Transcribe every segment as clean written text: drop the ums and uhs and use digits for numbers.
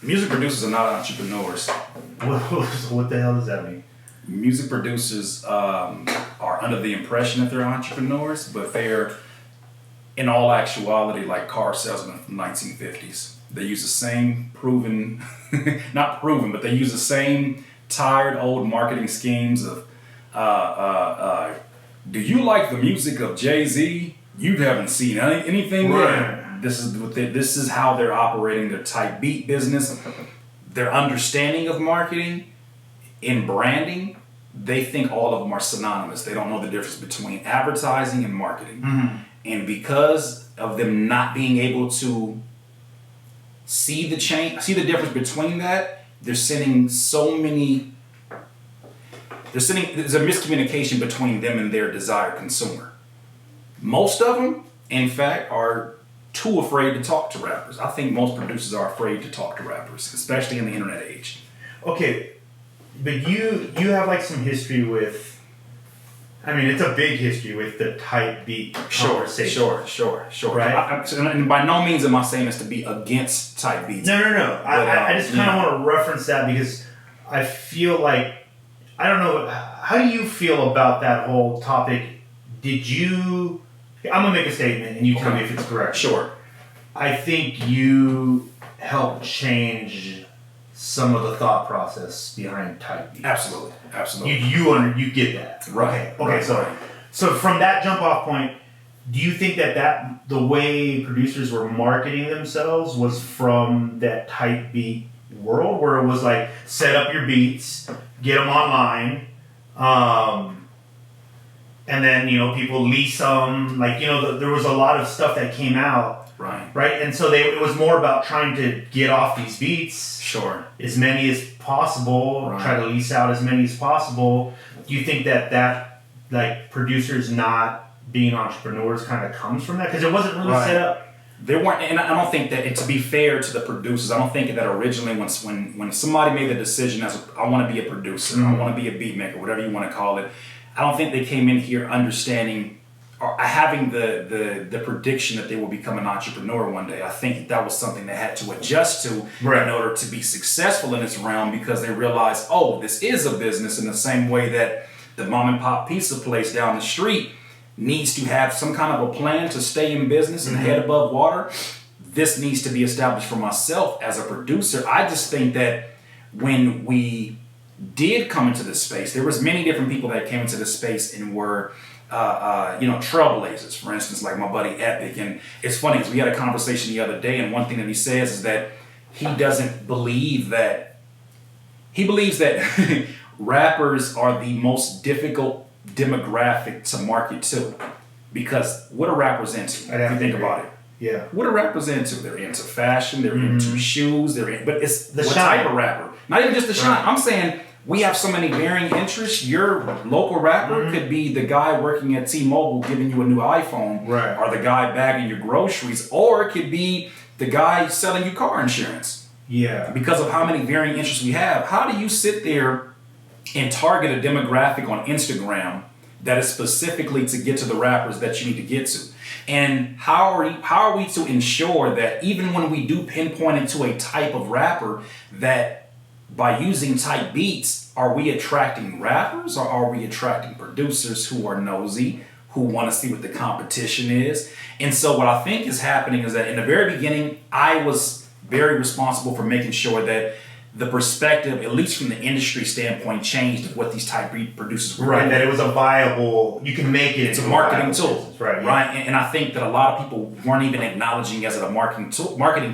Music producers are not entrepreneurs. What the hell does that mean? Music producers are under the impression that they're entrepreneurs, but they're, in all actuality, like car salesmen from the 1950s. They use the same proven, not proven, but they use the same tired old marketing schemes of, do you like the music of Jay-Z? You haven't seen anything yet. This is how they're operating their type beat business. Their understanding of marketing in branding, they think all of them are synonymous. They don't know the difference between advertising and marketing. Mm-hmm. And because of them not being able to see the difference between that, there's a miscommunication between them and their desired consumer. Most of them, in fact, are too afraid to talk to rappers. I think most producers are afraid to talk to rappers, especially in the internet age. Okay, but you have like some history with, I mean, it's a big history with the type beat conversation. Sure. Right? And by no means am I saying this to be against type beats. No. I just kind of want to reference that because I feel like, I don't know, how do you feel about that whole topic? I'm going to make a statement and you tell me if it's correct. Sure. I think you helped change some of the thought process behind type beat. Absolutely. You get that. Right. Okay. So from that jump off point, do you think that the way producers were marketing themselves was from that type beat world where it was like set up your beats, get them online, and then people lease them, there was a lot of stuff that came out, right, and so it was more about trying to get off these beats, as many as possible, try to lease out as many as possible. Do you think that like producers not being entrepreneurs kind of comes from that, because it wasn't really set up? They weren't, and I don't think that, and to be fair to the producers, I don't think that originally when somebody made the decision as I want to be a producer, I want to be a beat maker, whatever you want to call it, I don't think they came in here understanding or having the prediction that they will become an entrepreneur one day. I think that was something they had to adjust to in order to be successful in this realm, because they realized, oh, this is a business, in the same way that the mom and pop pizza place down the street needs to have some kind of a plan to stay in business and head above water. This needs to be established for myself as a producer. I just think that when we did come into this space, there was many different people that came into this space and were trailblazers. For instance, like my buddy Epic. And it's funny because we had a conversation the other day, and one thing that he says is that he believes that rappers are the most difficult demographic to market to, because what are rappers into? If you think about it, what are rappers into? They're into fashion, they're into shoes, but it's the type of rapper, not even just the shine. I'm saying we have so many varying interests. Your local rapper could be the guy working at T-Mobile giving you a new iPhone, or the guy bagging your groceries, or it could be the guy selling you car insurance. Because of how many varying interests we have, how do you sit there and target a demographic on Instagram that is specifically to get to the rappers that you need to get to? And how are we to ensure that even when we do pinpoint into a type of rapper, that by using type beats, are we attracting rappers, or are we attracting producers who are nosy, who want to see what the competition is? And so what I think is happening is that in the very beginning, I was very responsible for making sure that the perspective, at least from the industry standpoint, changed of what these type beat producers were doing. That it was a viable, you can make it. It's a marketing tool. Business, right? And I think that a lot of people weren't even acknowledging it as a marketing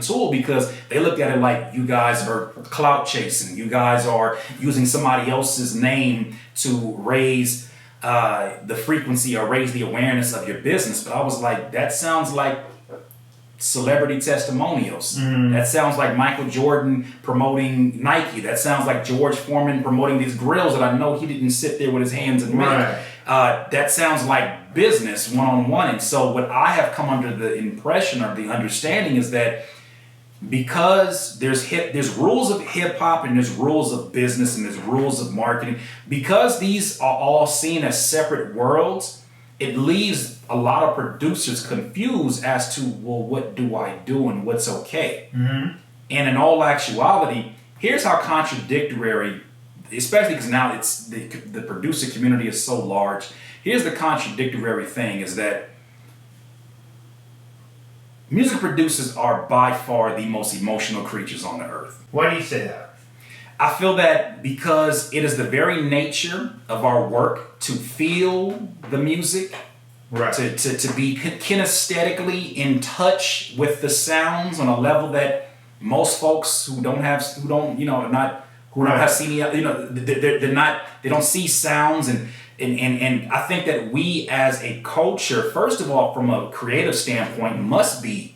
tool because they looked at it like, you guys are clout chasing. You guys are using somebody else's name to raise the frequency or raise the awareness of your business. But I was like, that sounds like celebrity testimonials. That sounds like Michael Jordan promoting Nike. That sounds like George Foreman promoting these grills that I know he didn't sit there with his hands and make. That sounds like business one-on-one. And so what I have come under the impression or the understanding is that because there's rules of hip hop and there's rules of business and there's rules of marketing, because these are all seen as separate worlds, it leaves a lot of producers confused as to, well, what do I do and what's okay? And in all actuality, here's how contradictory, especially because now it's the producer community is so large. Here's the contradictory thing is that music producers are by far the most emotional creatures on the earth. Why do you say that? I feel that because it is the very nature of our work to feel the music, right? To be kinesthetically in touch with the sounds on a level that most folks who don't have seen, they don't see sounds and I think that we as a culture, first of all, from a creative standpoint, must be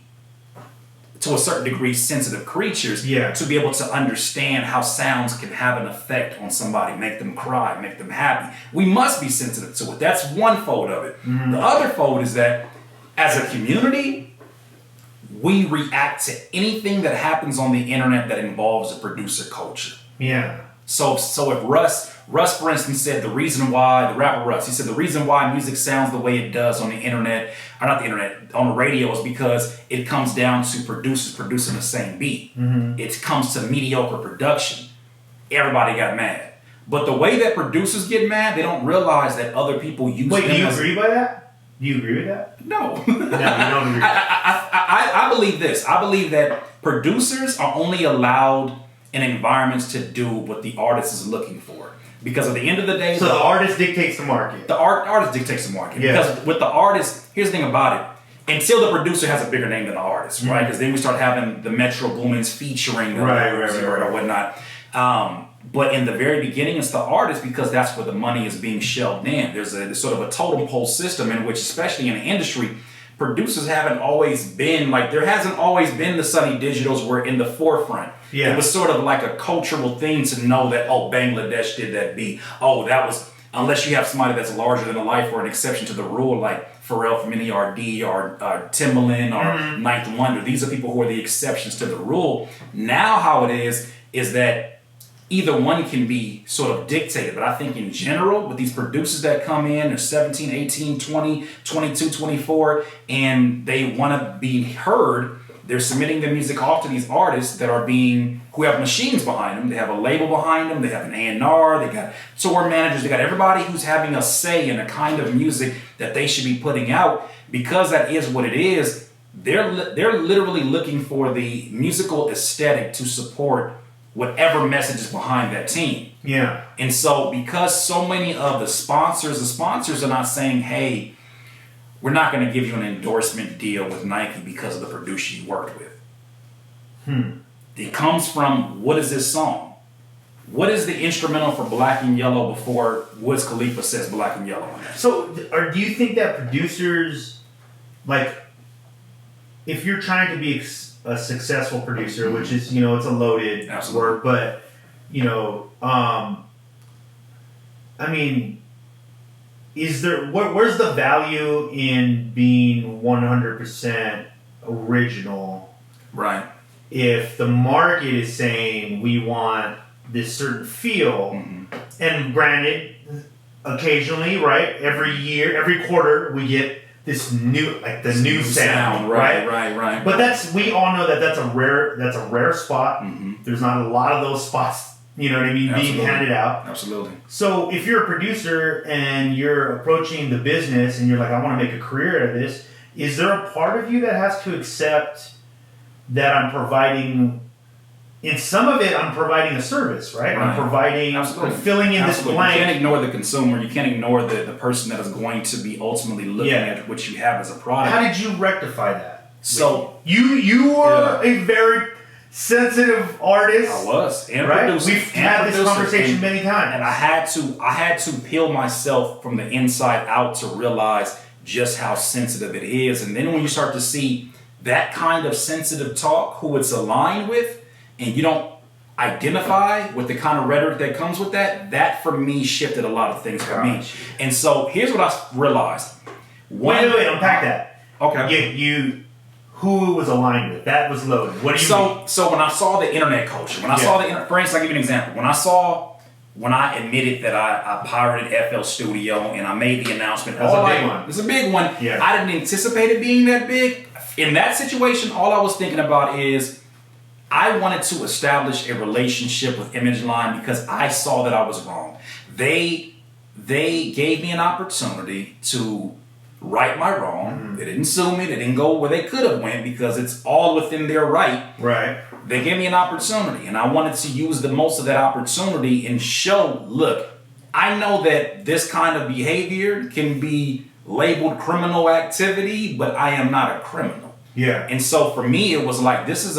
to a certain degree sensitive creatures to be able to understand how sounds can have an effect on somebody, make them cry, make them happy. We must be sensitive to it. That's one fold of it. Mm-hmm. The other fold is that as a community, we react to anything that happens on the internet that involves a producer culture. Yeah. So if Russ, for instance, said the rapper Russ, he said the reason why music sounds the way it does on the internet, or not the internet, on the radio is because it comes down to producers producing the same beat. Mm-hmm. It comes to mediocre production. Everybody got mad. But the way that producers get mad, they don't realize that other people use them. Wait, do you agree by that? Do you agree with that? No. No, you don't agree. I believe this. I believe that producers are only allowed in environments to do what the artist is looking for. Because at the end of the day... So the artist dictates the market. The artist dictates the market. Yeah. Because with the artist, here's the thing about it. Until the producer has a bigger name than the artist, right? Because then we start having the Metro Boomins featuring or whatnot. But in the very beginning, it's the artist because that's where the money is being shelled in. There's sort of a totem pole system in which, especially in the industry, producers haven't always been, like, there hasn't always been the Sunny Digitals were in the forefront. Yeah. It was sort of like a cultural thing to know that, oh, Bangladesh did that beat. Oh, that was, unless you have somebody that's larger than life or an exception to the rule, like Pharrell from NERD or Timbaland or Ninth Wonder. These are people who are the exceptions to the rule. Now how it is that either one can be sort of dictated. But I think in general, with these producers that come in, they're 17, 18, 20, 22, 24, and they want to be heard, they're submitting their music off to these artists who have machines behind them. They have a label behind them. They have an A&R. They got tour managers. They got everybody who's having a say in the kind of music that they should be putting out. Because that is what it is, they're literally looking for the musical aesthetic to support whatever message is behind that team. Yeah. And so because so many of the sponsors are not saying, hey, we're not going to give you an endorsement deal with Nike because of the producer you worked with. It comes from, what is this song? What is the instrumental for Black and Yellow before Wiz Khalifa says Black and Yellow on that? So, do you think that producers, like, if you're trying to be a successful producer, which is, it's a loaded word, but, I mean, where's the value in being 100% original? Right. If the market is saying we want this certain feel, and granted, occasionally, right, every quarter we get this new, like the new sound, right. But we all know that's a rare spot. There's not a lot of those spots, being handed out. Absolutely. So if you're a producer and you're approaching the business and you're like, I want to make a career out of this, is there a part of you that has to accept that I'm providing? In some of it, I'm providing a service, right? I'm providing, I'm filling in this blank. You can't ignore the consumer. You can't ignore the person that is going to be ultimately looking at what you have as a product. How did you rectify that? So you were a very sensitive artist. I was, and right? Producer, We've had this conversation many times, and I had to peel myself from the inside out to realize just how sensitive it is. And then when you start to see that kind of sensitive talk, who it's aligned with, and you don't identify with the kind of rhetoric that comes with that for me shifted a lot of things for me. And so here's what I realized. Wait, unpack that. Okay. Who it was aligned with? That was loaded. What do you mean? So when I saw the internet culture, for instance, I'll give you an example. When I admitted that I pirated FL Studio and I made the announcement. That's a big one. It's a big one. Yeah. I didn't anticipate it being that big. In that situation, all I was thinking about is, I wanted to establish a relationship with Image Line because I saw that I was wrong. They gave me an opportunity to right my wrong. Mm-hmm. They didn't sue me. They didn't go where they could have went because it's all within their right. Right. They gave me an opportunity, and I wanted to use the most of that opportunity and show, look, I know that this kind of behavior can be labeled criminal activity, but I am not a criminal. Yeah. And so for me, it was like, this is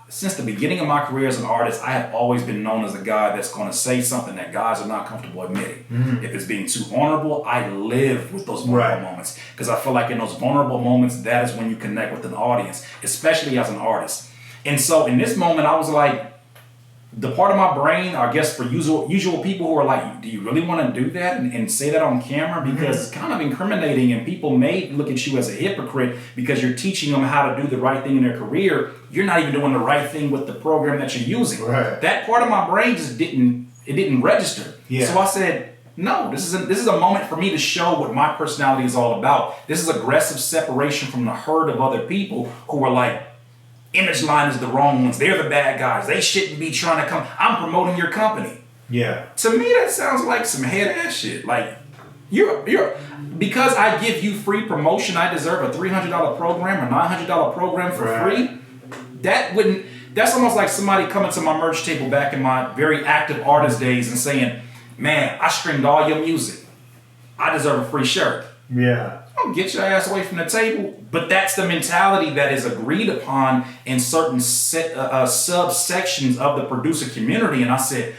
since the beginning of my career as an artist, I have always been known as a guy that's going to say something that guys are not comfortable admitting. Mm-hmm. If it's being too vulnerable, I live with those vulnerable moments because I feel like in those vulnerable moments, that is when you connect with an audience, especially as an artist. And so in this moment, I was like, the part of my brain, I guess for usual people who are like, do you really want to do that and say that on camera? Because it's kind of incriminating and people may look at you as a hypocrite because you're teaching them how to do the right thing in their career. You're not even doing the right thing with the program that you're using. Right. That part of my brain just didn't register. Yeah. So I said, no, this is a moment for me to show what my personality is all about. This is aggressive separation from the herd of other people who are like, Image Line is the wrong ones. They're the bad guys. They shouldn't be trying to come. I'm promoting your company. Yeah. To me, that sounds like some head ass shit. Like, you're because I give you free promotion, I deserve a $300 program or $900 program for free. That's almost like somebody coming to my merch table back in my very active artist days and saying, man, I streamed all your music. I deserve a free shirt. Yeah. Don't get your ass away from the table. But that's the mentality that is agreed upon in certain subsections of the producer community. And I said,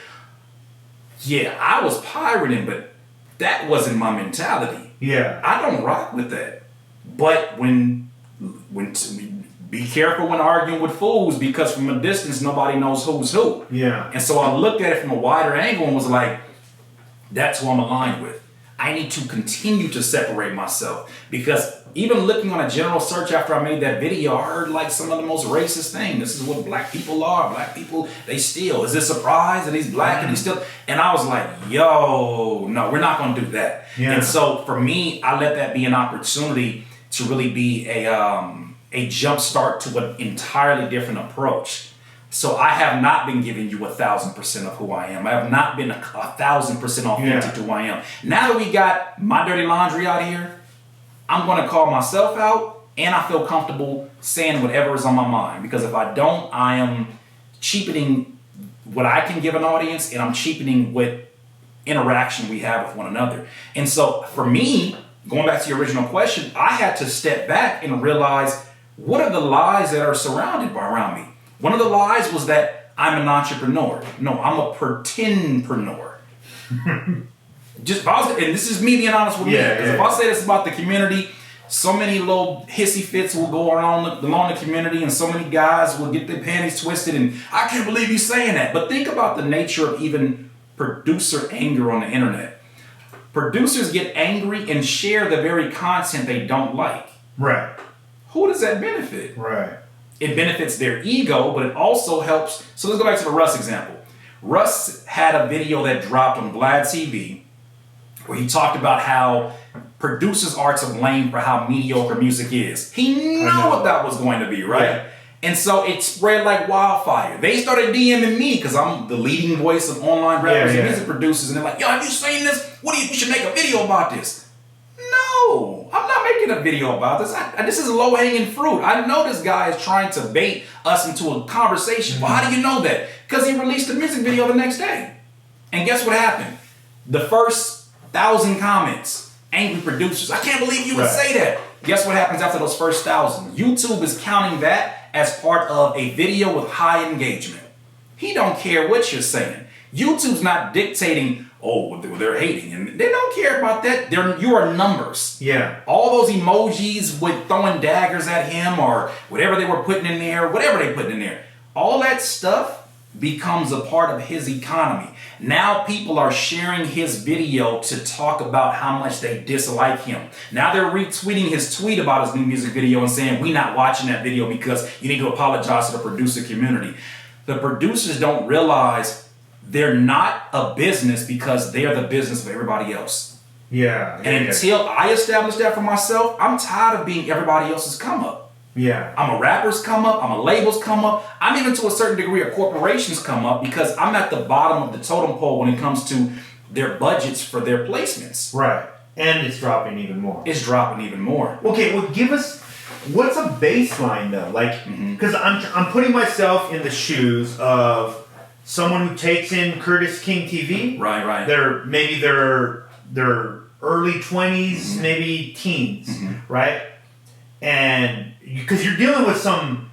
yeah, I was pirating, but that wasn't my mentality. Yeah. I don't rock with that. But when be careful when arguing with fools because from a distance, nobody knows who's who. Yeah. And so I looked at it from a wider angle and was like, that's who I'm aligned with. I need to continue to separate myself because even looking on a general search after I made that video, I heard like some of the most racist things. This is what black people are. Black people, they steal. Is this a surprise that he's black and he steal? And I was like, yo, no, we're not going to do that. Yeah. And so for me, I let that be an opportunity to really be a jump start to an entirely different approach. So I have not been giving you 1,000% of who I am. I have not been 1,000% authentic to who I am. Now that we got my dirty laundry out here, I'm going to call myself out and I feel comfortable saying whatever is on my mind. Because if I don't, I am cheapening what I can give an audience and I'm cheapening what interaction we have with one another. And so for me, going back to your original question, I had to step back and realize what are the lies that are surrounded around me. One of the lies was that I'm an entrepreneur. No, I'm a pretendpreneur. And this is me being honest with me. Because if I say this about the community, so many little hissy fits will go along the community and so many guys will get their panties twisted and I can't believe you saying that. But think about the nature of even producer anger on the internet. Producers get angry and share the very content they don't like. Right. Who does that benefit? Right. It benefits their ego, but it also helps. So let's go back to the Russ example. Russ had a video that dropped on Vlad TV where he talked about how producers are to blame for how mediocre music is. He knew what that was going to be, right? Yeah. And so it spread like wildfire. They started DMing me because I'm the leading voice of online rappers and music producers. And they're like, yo, have you seen this? We should make a video about this. No, I'm not making a video about this. This is low-hanging fruit. I know this guy is trying to bait us into a conversation. Well, how do you know that? Because he released a music video the next day. And guess what happened? The first 1,000 comments, angry producers. I can't believe you would say that. Guess what happens after those first 1,000? YouTube is counting that as part of a video with high engagement. He don't care what you're saying. YouTube's not dictating, oh, they're hating. And they don't care about that. You are numbers. Yeah. All those emojis with throwing daggers at him or whatever they were putting in there, whatever they put in there. All that stuff becomes a part of his economy. Now people are sharing his video to talk about how much they dislike him. Now they're retweeting his tweet about his new music video and saying, we're not watching that video because you need to apologize to the producer community. The producers don't realize they're not a business because they are the business of everybody else. Yeah. And until I establish that for myself, I'm tired of being everybody else's come up. Yeah. I'm a rappers come up, I'm a labels come up, I'm even to a certain degree a corporations come up because I'm at the bottom of the totem pole when it comes to their budgets for their placements. Right. And it's dropping even more. It's dropping even more. Okay, well give us, what's a baseline though? Like, because I'm putting myself in the shoes of someone who takes in Curtis King TV. Right. They're early 20s, maybe teens, right? And because you're dealing with some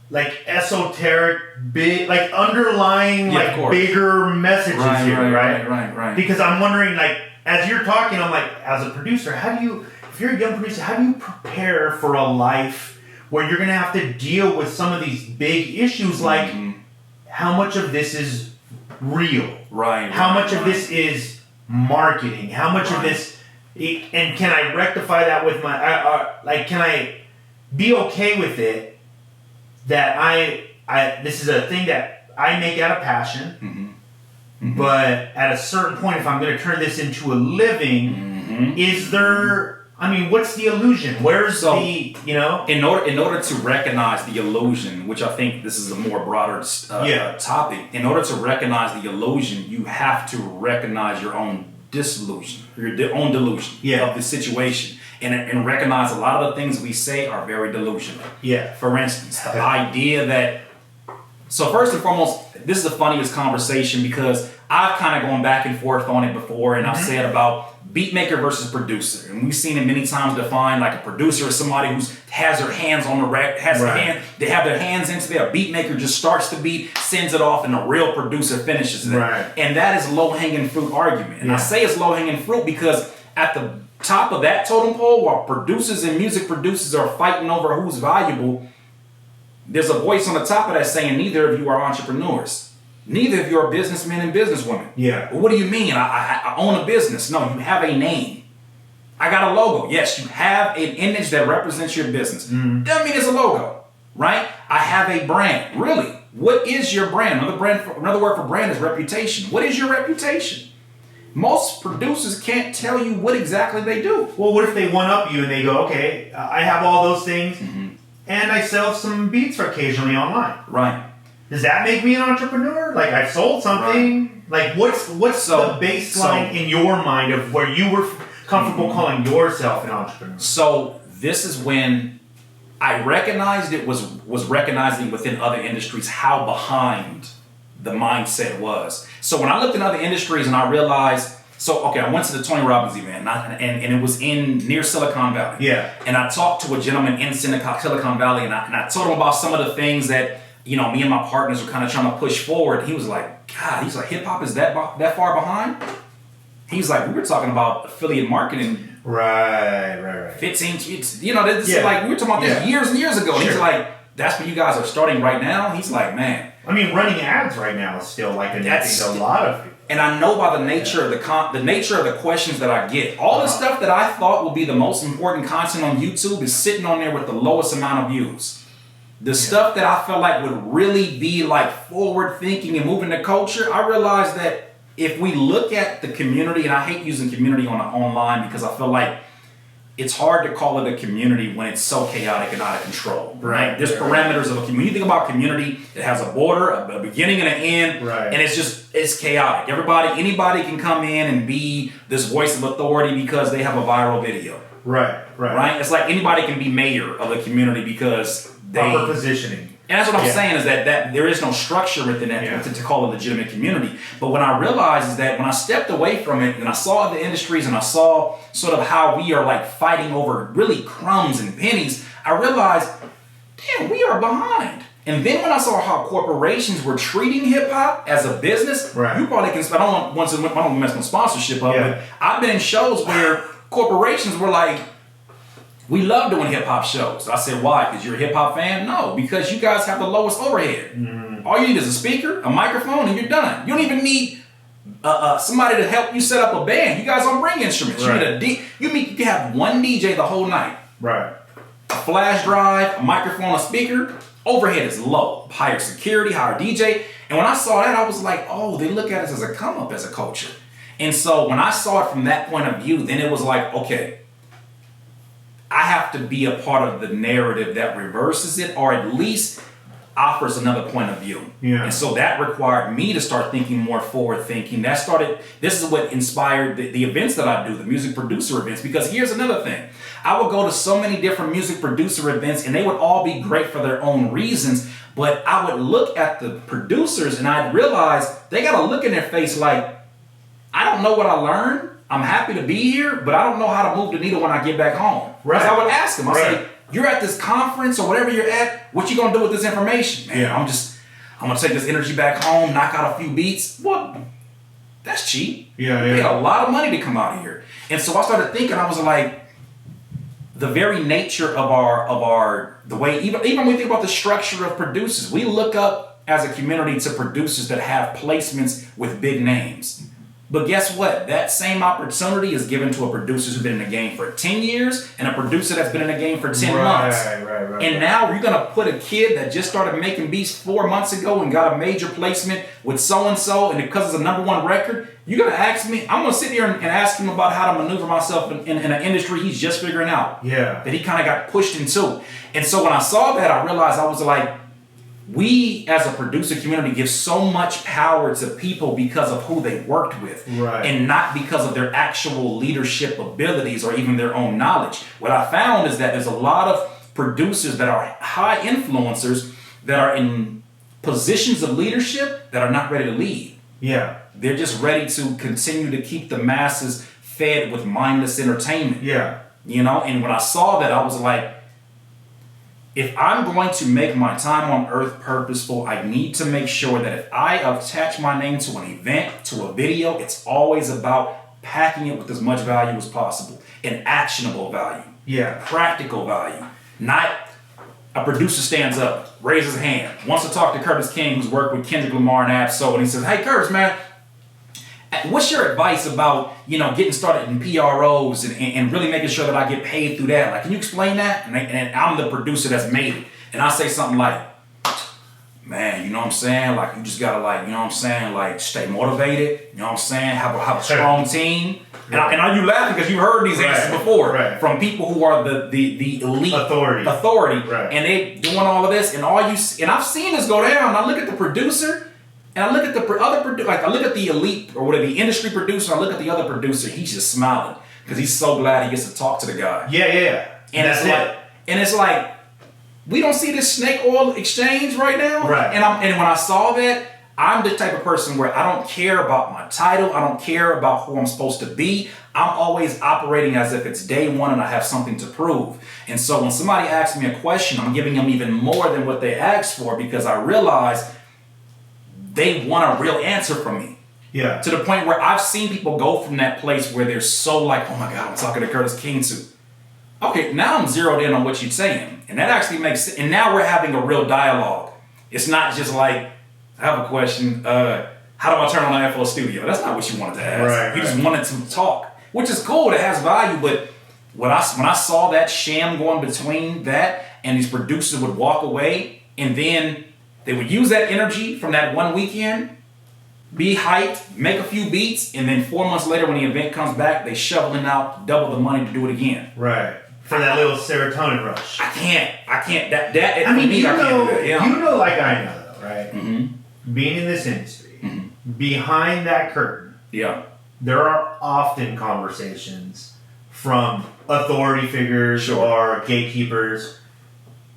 like esoteric, big, like underlying, bigger messages here, right? Because I'm wondering, like, as you're talking, I'm like, as a producer, if you're a young producer, how do you prepare for a life where you're going to have to deal with some of these big issues, like how much of this is real? How much of this is marketing? How much of this, and can I rectify that with my, can I be okay with it that this is a thing that I make out of passion, but at a certain point, if I'm going to turn this into a living, is there, what's the illusion? Where's in order to recognize the illusion, which I think this is a more broader topic, in order to recognize the illusion, you have to recognize your own disillusion, your own delusion of the situation. And recognize a lot of the things we say are very delusional. Yeah. For instance, the idea that... So first and foremost, this is the funniest conversation because I've kind of gone back and forth on it before, and I've said about beat maker versus producer. And we've seen it many times defined like a producer is somebody who has their hands on the rack, they have their hands into there. A beat maker just starts the beat, sends it off, and a real producer finishes it. Right. And that is low-hanging fruit argument. And I say it's low-hanging fruit because at the top of that totem pole, while producers and music producers are fighting over who's valuable, there's a voice on the top of that saying neither of you are entrepreneurs. Neither of you are businessmen and businesswomen. Yeah. Well, what do you mean? I own a business. No, you have a name. I got a logo. Yes, you have an image that represents your business. Doesn't mean it's a logo, right? I have a brand. Really? What is your brand? Another word for brand is reputation. What is your reputation? Most producers can't tell you what exactly they do. Well, what if they one-up you and they go, okay, I have all those things, and I sell some beats occasionally online. Right. Does that make me an entrepreneur? Like, I've sold something? Right. Like, what's the baseline in your mind of where you were comfortable calling yourself an entrepreneur? So this is when I recognized it was recognizing within other industries how behind the mindset was. So when I looked in other industries and I realized, I went to the Tony Robbins event and it was near Silicon Valley. Yeah. And I talked to a gentleman in Silicon Valley and I told him about some of the things that, me and my partners were kind of trying to push forward. He was like, God, he's like, hip hop is that far behind? He's like, we were talking about affiliate marketing. Right. 15, this is like, we were talking about this years and years ago. And he's like, that's what you guys are starting right now? He's like, man. Running ads right now is still like a lot of people. And I know by the nature of the nature of the questions that I get, all the stuff that I thought would be the most important content on YouTube is sitting on there with the lowest amount of views. The stuff that I felt like would really be like forward thinking and moving the culture, I realized that if we look at the community, and I hate using community online because I feel like it's hard to call it a community when it's so chaotic and out of control, right? There's parameters of a community. When you think about community, it has a border, a beginning and an end, and it's chaotic. Anybody can come in and be this voice of authority because they have a viral video. Right. It's like anybody can be mayor of a community because proper positioning. And that's what I'm saying is that there is no structure within that to call a legitimate community. But what I realized is that when I stepped away from it and I saw the industries and I saw sort of how we are like fighting over really crumbs and pennies, I realized, damn, we are behind. And then when I saw how corporations were treating hip hop as a business, you probably can. I don't want to mess with sponsorship of it. I've been in shows where corporations were like, we love doing hip hop shows. I said, why? Because you're a hip hop fan? No, because you guys have the lowest overhead. All you need is a speaker, a microphone, and you're done. You don't even need somebody to help you set up a band. You guys don't bring instruments. You need you can have one DJ the whole night. Right. A flash drive, a microphone, a speaker. Overhead is low. Higher security, higher DJ. And when I saw that, I was like, oh, they look at us as a come up as a culture. And so when I saw it from that point of view, then it was like, okay, I have to be a part of the narrative that reverses it, or at least offers another point of view. Yeah. And so that required me to start thinking more forward thinking. This is what inspired the events that I do, the music producer events, because here's another thing. I would go to so many different music producer events and they would all be great for their own reasons, but I would look at the producers and I'd realize they got a look in their face like, I don't know what I learned. I'm happy to be here, but I don't know how to move the needle when I get back home. Right. Because I would ask them, I say, you're at this conference or whatever you're at, what you gonna do with this information? Man, yeah. I'm gonna take this energy back home, knock out a few beats. What? That's cheap. Yeah, We got a lot of money to come out of here. And so I started thinking, I was like, the very nature of the way, even when we think about the structure of producers, we look up as a community to producers that have placements with big names. But guess what? That same opportunity is given to a producer who's been in the game for 10 years and a producer that's been in the game for 10 months. And now you're going to put a kid that just started making beats 4 months ago and got a major placement with so-and-so, and because it's a #1 record, you're going to ask me, I'm going to sit here and ask him about how to maneuver myself in an industry he's just figuring out. Yeah. That he kind of got pushed into. And so when I saw that, I realized I was like, we as a producer community give so much power to people because of who they worked with, and not because of their actual leadership abilities or even their own knowledge. What I found is that there's a lot of producers that are high influencers that are in positions of leadership that are not ready to lead. Yeah. They're just ready to continue to keep the masses fed with mindless entertainment. Yeah. You know, and when I saw that, I was like, if I'm going to make my time on earth purposeful, I need to make sure that if I attach my name to an event, to a video, it's always about packing it with as much value as possible. And actionable value. Yeah. Practical value. Not a producer stands up, raises his hand, wants to talk to Curtis King, who's worked with Kendrick Lamar and Ab-Soul, and he says, hey, Curtis, man, what's your advice about, getting started in PROs and really making sure that I get paid through that? Like, can you explain that? And I'm the producer that's made it. And I say something like, man, you know what I'm saying? Like, you just gotta like, stay motivated. You know what I'm saying? Have a strong team. And are you laughing because you've heard these answers before from people who are the elite authority, and they doing all of this, and I've seen this go down. And I look at the producer. And I look at the other producer, like I look at the elite or whatever, the industry producer, I look at the other producer, he's just smiling because he's so glad he gets to talk to the guy. Yeah. And it's like, we don't see this snake oil exchange right now. Right. And when I saw that, I'm the type of person where I don't care about my title. I don't care about who I'm supposed to be. I'm always operating as if it's day one and I have something to prove. And so when somebody asks me a question, I'm giving them even more than what they asked for because I realize they want a real answer from me. Yeah. To the point where I've seen people go from that place where they're so like, oh my God, I'm talking to Curtis King too. Okay, now I'm zeroed in on what you're saying. And that actually makes sense. And now we're having a real dialogue. It's not just like, I have a question, how do I turn on the FL Studio? That's not what you wanted to ask. You just wanted to talk, which is cool, it has value, but when I saw that sham going between that and these producers would walk away and then they would use that energy from that one weekend, be hyped, make a few beats, and then 4 months later when the event comes back, they shoveling out double the money to do it again. Right. For that little serotonin rush. I can't. I can't do that. Yeah. You know like I know though, right? Mm-hmm. Being in this industry, behind that curtain, there are often conversations from authority figures or gatekeepers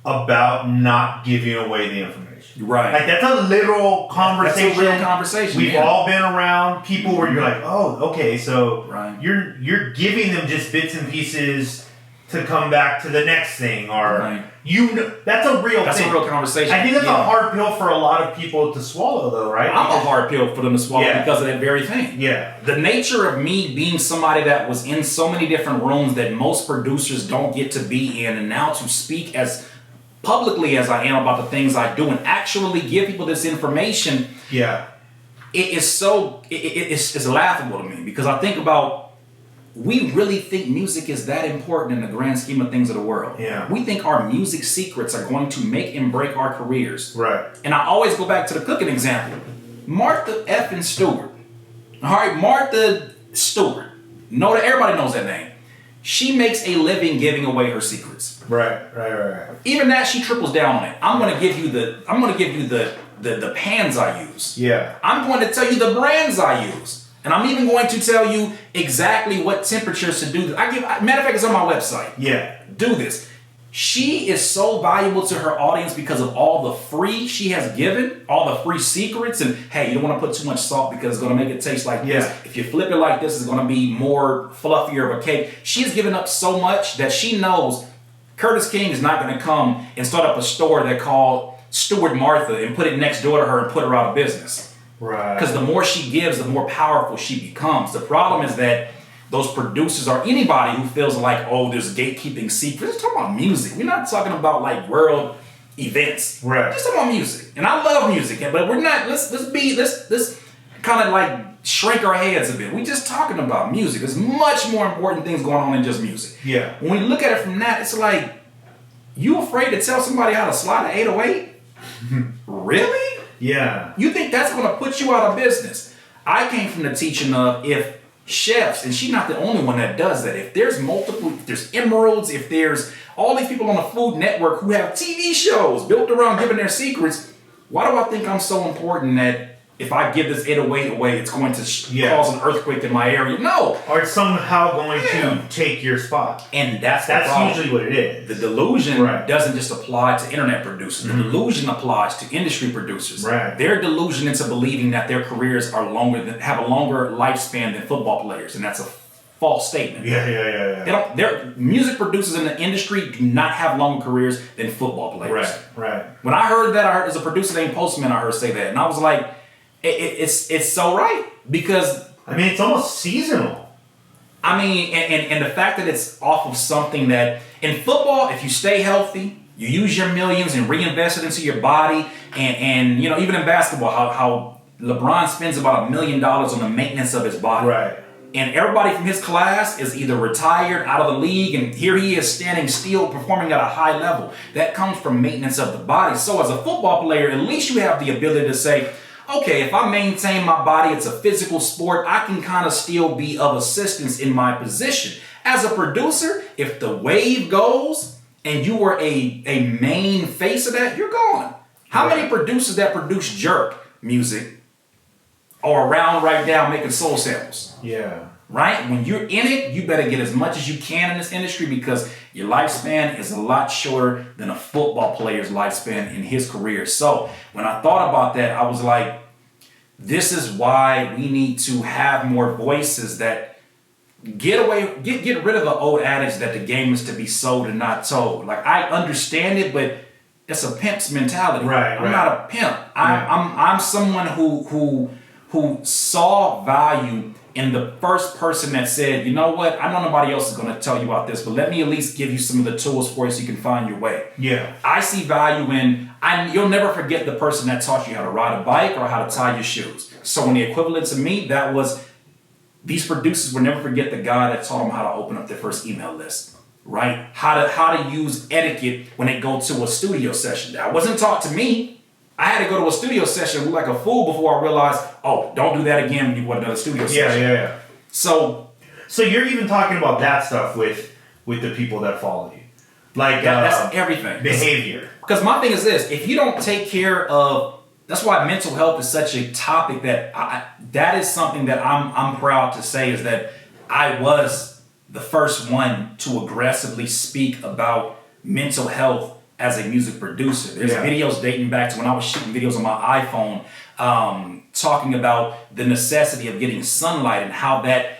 about not giving away the information. Right. Like that's a literal conversation. That's a real conversation. We've all been around people where you're like, oh, okay, so you're giving them just bits and pieces to come back to the next thing, or that's a real thing. That's a real conversation. I think that's a hard pill for a lot of people to swallow, though, right? I'm a hard pill for them to swallow because of that very thing. Yeah. The nature of me being somebody that was in so many different rooms that most producers don't get to be in, and now to speak as publicly as I am about the things I do and actually give people this information, it's laughable to me because I think about, we really think music is that important in the grand scheme of things of the world. Yeah. We think our music secrets are going to make and break our careers. Right. And I always go back to the cooking example. Martha Stewart. All right, Martha Stewart. Everybody knows that name. She makes a living giving away her secrets. Right. Even that, she triples down on it. I'm gonna give you the pans I use. Yeah. I'm going to tell you the brands I use. And I'm even going to tell you exactly what temperatures to do. Matter of fact, it's on my website. Yeah. Do this. She is so valuable to her audience because of all the free she has given, all the free secrets. And hey, you don't want to put too much salt because it's going to make it taste like this. If you flip it like this, it's going to be more fluffier of a cake. She has given up so much that she knows Curtis King is not going to come and start up a store that called Stuart Martha and put it next door to her and put her out of business. Right. Because the more she gives, the more powerful she becomes. The problem is that those producers or anybody who feels like, oh, there's gatekeeping secrets. We're talking about music. We're not talking about like world events. Right. Just talking about music. And I love music, but we're not, let's kind of like shrink our heads a bit. We're just talking about music. There's much more important things going on than just music. Yeah. When we look at it from that, it's like, you afraid to tell somebody how to slide an 808? Really? Yeah. You think that's going to put you out of business? I came from the teaching of if chefs, and she's not the only one that does that. If there's if there's Emeralds, if there's all these people on the Food Network who have TV shows built around giving their secrets, why do I think I'm so important that if I give this 808 away, it's going to cause an earthquake in my area? No. Or it's somehow going to take your spot. And that's usually what it is. The delusion doesn't just apply to internet producers. The delusion applies to industry producers. Right. They're delusion into believing that their careers are have a longer lifespan than football players, and that's a false statement. Yeah. Their music producers in the industry do not have longer careers than football players. Right. When I heard that, there's a producer named Postman I heard say that, and I was like, it's so right, because I mean, it's almost seasonal. I mean, and the fact that it's off of something that in football, if you stay healthy, you use your millions and reinvest it into your body, and you know, even in basketball, how LeBron spends about $1 million on the maintenance of his body. Right. And everybody from his class is either retired, out of the league, and here he is standing still, performing at a high level. That comes from maintenance of the body. So as a football player, at least you have the ability to say, okay, if I maintain my body, it's a physical sport, I can kind of still be of assistance in my position. As a producer, if the wave goes and you were a main face of that, you're gone. How many producers that produce jerk music are around right now making soul samples? Yeah. Right? When you're in it, you better get as much as you can in this industry, because your lifespan is a lot shorter than a football player's lifespan in his career. So when I thought about that, I was like, this is why we need to have more voices that get rid of the old adage that the game is to be sold and not told. Like, I understand it, but it's a pimp's mentality. I'm not a pimp. I'm someone who saw value in the first person that said, you know what, I know nobody else is going to tell you about this, but let me at least give you some of the tools for you so you can find your way. Yeah. I see value you'll never forget the person that taught you how to ride a bike or how to tie your shoes. So when the equivalent to me, that was, these producers will never forget the guy that taught them how to open up their first email list, right? How to use etiquette when they go to a studio session. That wasn't taught to me. I had to go to a studio session like a fool before I realized, oh, don't do that again when you want another studio session. Yeah. So you're even talking about that stuff with the people that follow you. Like that's everything. Behavior. Because my thing is this, if you don't take care of, that's why mental health is such a topic that is something that I'm proud to say, is that I was the first one to aggressively speak about mental health as a music producer. There's videos dating back to when I was shooting videos on my iPhone, talking about the necessity of getting sunlight and how that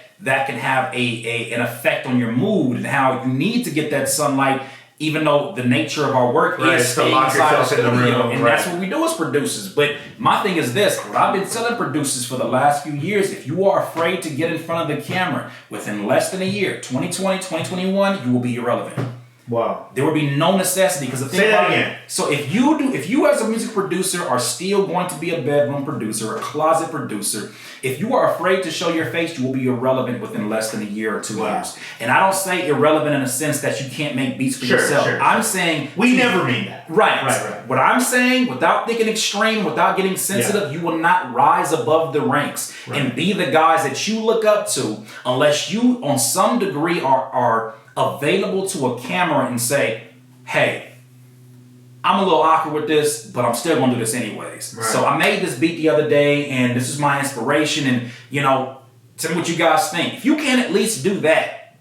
can have an effect on your mood, and how you need to get that sunlight, even though the nature of our work is staying inside the studio, and that's what we do as producers. But my thing is this, what I've been telling producers for the last few years, if you are afraid to get in front of the camera, within less than a year, 2020, 2021, you will be irrelevant. Wow. There would be no necessity because Say that again. So if you as a music producer are still going to be a bedroom producer, a closet producer, if you are afraid to show your face, you will be irrelevant within less than a year or 2 years. And I don't say irrelevant in a sense that you can't make beats for yourself. I'm saying we never mean that. Right. What I'm saying, without thinking extreme, without getting sensitive, you will not rise above the ranks and be the guys that you look up to unless you, on some degree, are available to a camera and say, hey, I'm a little awkward with this, but I'm still going to do this anyways. Right. So I made this beat the other day, and this is my inspiration, and, tell me what you guys think. If you can at least do that,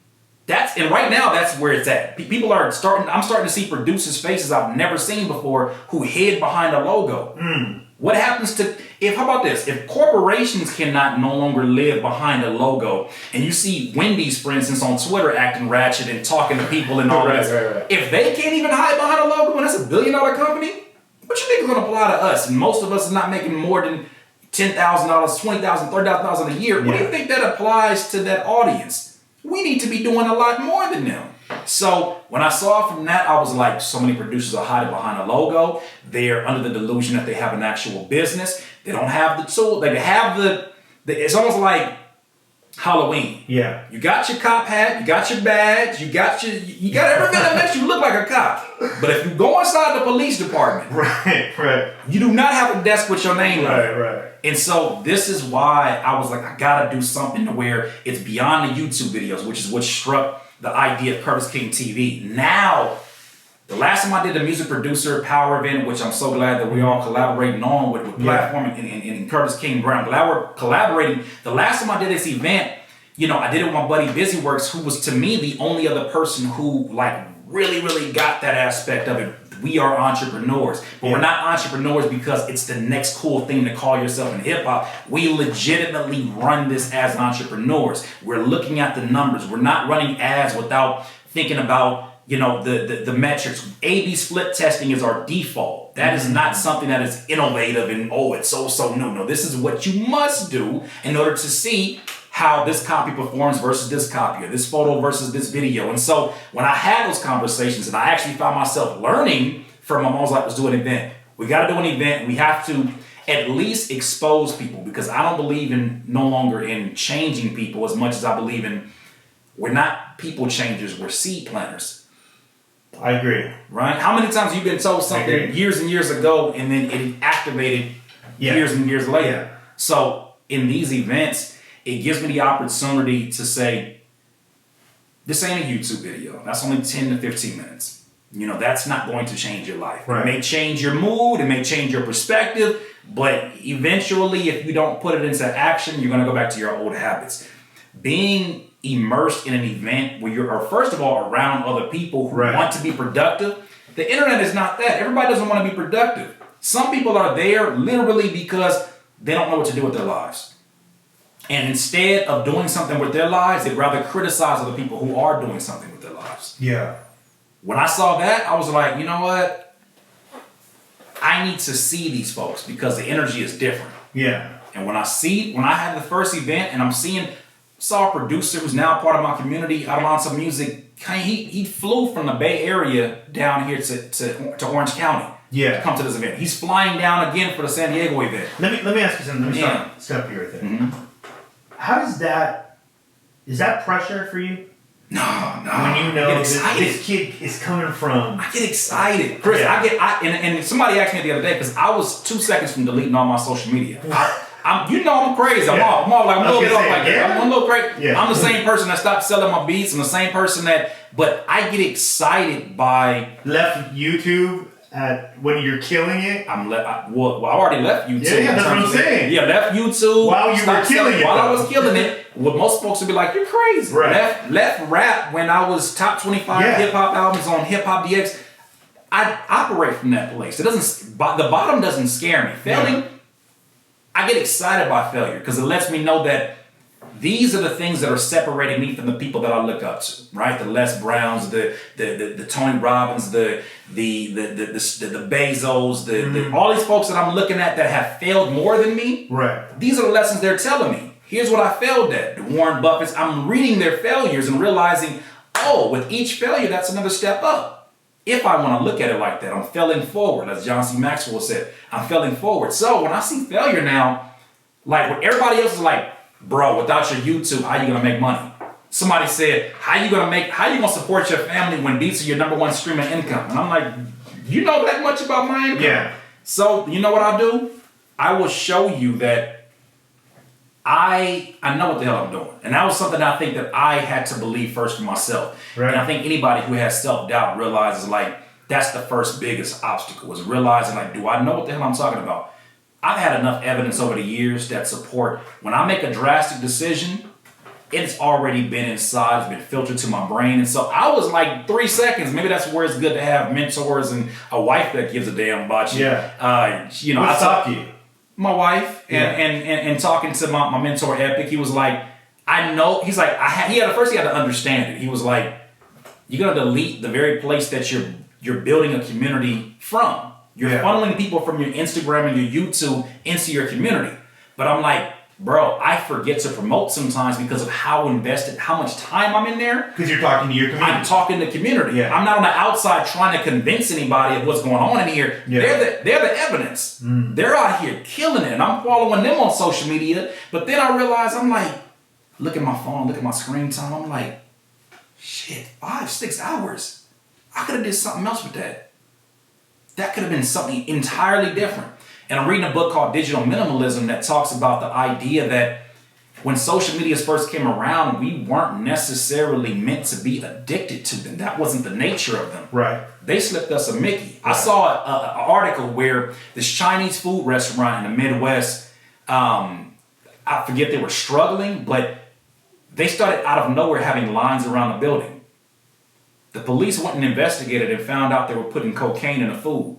and right now that's where it's at. I'm starting to see producers' faces I've never seen before who hid behind a logo. What happens how about this? If corporations cannot no longer live behind a logo, and you see Wendy's, for instance, on Twitter acting ratchet and talking to people and all this, if they can't even hide behind a logo and that's $1 billion company, what you think is going to apply to us? And most of us are not making more than $10,000, $20,000, $30,000 a year. Yeah. What do you think that applies to that audience? We need to be doing a lot more than them. So when I saw from that, I was like, so many producers are hiding behind a logo. They're under the delusion that they have an actual business. They don't have the tool. They have it's almost like Halloween. Yeah. You got your cop hat, you got your badge, you got everything that makes you look like a cop. But if you go inside the police department, right, you do not have a desk with your name on it. Right. And so this is why I was like, I gotta do something to where it's beyond the YouTube videos, which is what struck the idea of Curtis King TV. Now, the last time I did the music producer power event, which I'm so glad that we all collaborating on with Platform and Curtis King Brown. Glad we're collaborating. The last time I did this event, I did it with my buddy Busyworks, who was to me the only other person who really, really got that aspect of it. We are entrepreneurs, but we're not entrepreneurs because it's the next cool thing to call yourself in hip hop. We legitimately run this as entrepreneurs. We're looking at the numbers. We're not running ads without thinking about the metrics. A/B split testing is our default. That is not something that is innovative and it's so new. No, this is what you must do in order to see how this copy performs versus this copy, or this photo versus this video. And so when I had those conversations and I actually found myself learning from them, I was like, let's do an event. We got to do an event. We have to at least expose people, because I don't believe no longer in changing people as much as I believe in, we're not people changers, we're seed planters. I agree. Right? How many times have you been told something years and years ago and then it activated years and years later? Yeah. So in these events, it gives me the opportunity to say, this ain't a YouTube video. That's only 10 to 15 minutes. That's not going to change your life. Right. It may change your mood, it may change your perspective, but eventually, if you don't put it into action, you're going to go back to your old habits. Being immersed in an event where you're, first of all, around other people who want to be productive. The internet is not that. Everybody doesn't want to be productive. Some people are there literally because they don't know what to do with their lives. And instead of doing something with their lives, they'd rather criticize other people who are doing something with their lives. Yeah. When I saw that, I was like, you know what? I need to see these folks because the energy is different. Yeah. And when I had the first event and I'm saw a producer who's now part of my community, Adelanto Music, he flew from the Bay Area down here to Orange County. Yeah. To come to this event. He's flying down again for the San Diego event. Let me ask you something. Let me stop you right there. Mm-hmm. How does is that pressure for you? No. When you know this kid is coming from. I get excited. Chris, and somebody asked me the other day, because I was 2 seconds from deleting all my social media. I'm crazy. I'm a little crazy. Yeah. I'm the same person that stopped selling my beats. I'm the same person but I get excited by. Left YouTube when you're killing it? I already left YouTube. Yeah, that's what I'm saying. Yeah, left YouTube. While you were killing it. While I was killing it. Well, most folks would be like, you're crazy. Right. Left rap when I was top 25 hip-hop albums on Hip Hop DX. I operate from that place. The bottom doesn't scare me. Failing, I get excited by failure because it lets me know that these are the things that are separating me from the people that I look up to, right? The Les Browns, the Tony Robbins, the Bezos, all these folks that I'm looking at that have failed more than me. Right. These are the lessons they're telling me. Here's what I failed at. The Warren Buffetts, I'm reading their failures and realizing, oh, with each failure, that's another step up. If I want to look at it like that, I'm failing forward, as John C. Maxwell said, I'm failing forward. So when I see failure now, like when everybody else is like, bro, without your YouTube, how you gonna make money? Somebody said, how you gonna support your family when beats are your number one stream of income? And I'm like, you know that much about my income? Yeah. So you know what I'll do? I will show you that I know what the hell I'm doing. And that was something I think that I had to believe first for myself. Right. And I think anybody who has self-doubt realizes like that's the first biggest obstacle, is realizing like, do I know what the hell I'm talking about? I've had enough evidence over the years that support when I make a drastic decision, it's already been inside, it's been filtered to my brain. And so I was like 3 seconds. Maybe that's where it's good to have mentors and a wife that gives a damn about you. Yeah. What stopped you? My wife and talking to my mentor Epic, he was like, I know. He's like, he had to understand it. He was like, you're gonna delete the very place that you're building a community from. You're funneling people from your Instagram and your YouTube into your community. But I'm like, bro, I forget to promote sometimes because of how much time I'm in there. Because you're talking to your community. I'm talking to community. Yeah. I'm not on the outside trying to convince anybody of what's going on in here. Yeah. They're the evidence. Mm. They're out here killing it. And I'm following them on social media. But then I realize, I'm like, look at my phone, look at my screen time. I'm like, shit, 5-6 hours. I could have did something else with that. That could have been something entirely different. And I'm reading a book called Digital Minimalism that talks about the idea that when social media first came around, we weren't necessarily meant to be addicted to them. That wasn't the nature of them. Right. They slipped us a Mickey. Right. I saw an article where this Chinese food restaurant in the Midwest, I forget, they were struggling, but they started out of nowhere having lines around the building. The police went and investigated and found out they were putting cocaine in the food.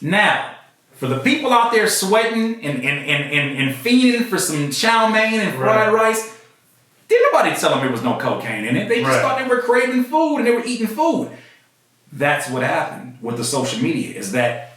Now, for the people out there sweating and feeding for some chow mein and fried rice, didn't nobody tell them there was no cocaine in it. They just thought they were craving food and they were eating food. That's what happened with the social media, is that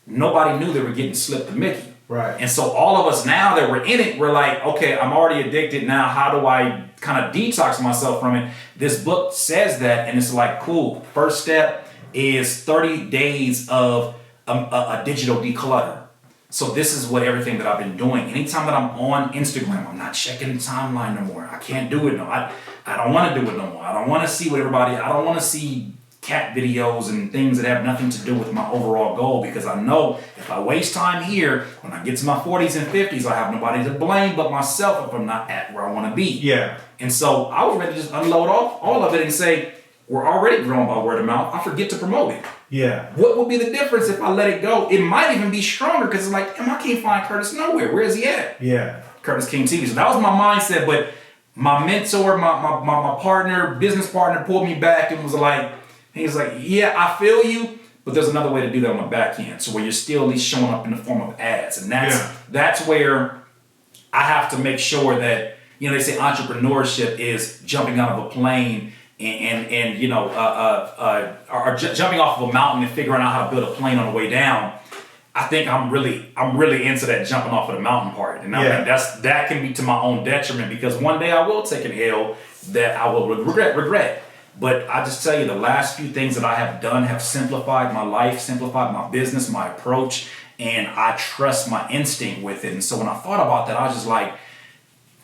nobody knew they were getting slipped the Mickey. Right. And so all of us now that we're in it, we're like, okay, I'm already addicted now. How do I kind of detox myself from it? This book says that, and it's like, cool. First step is 30 days of a digital declutter. So this is what everything that I've been doing. Anytime that I'm on Instagram, I'm not checking the timeline no more. I can't do it no. I don't want to do it no more. I don't want to see what I don't want to see cat videos and things that have nothing to do with my overall goal, because I know if I waste time here, when I get to my 40s and 50s, I have nobody to blame but myself if I'm not at where I want to be. Yeah. And so I was ready to just unload off all of it and say, we're already growing by word of mouth. I forget to promote it. Yeah. What would be the difference if I let it go? It might even be stronger, because it's like, I can't find Curtis nowhere. Where is he at? Yeah. Curtis King TV. So that was my mindset. But my mentor, my partner, business partner, pulled me back and was like, he's like, yeah, I feel you, but there's another way to do that on the back end. So where you're still at least showing up in the form of ads. And that's where I have to make sure that, they say entrepreneurship is jumping out of a plane and or jumping off of a mountain and figuring out how to build a plane on the way down. I think I'm really into that jumping off of the mountain part. And I think that can be to my own detriment, because one day I will take an L that I will regret. But I just tell you, the last few things that I have done have simplified my life, simplified my business, my approach, and I trust my instinct with it. And so when I thought about that, I was just like,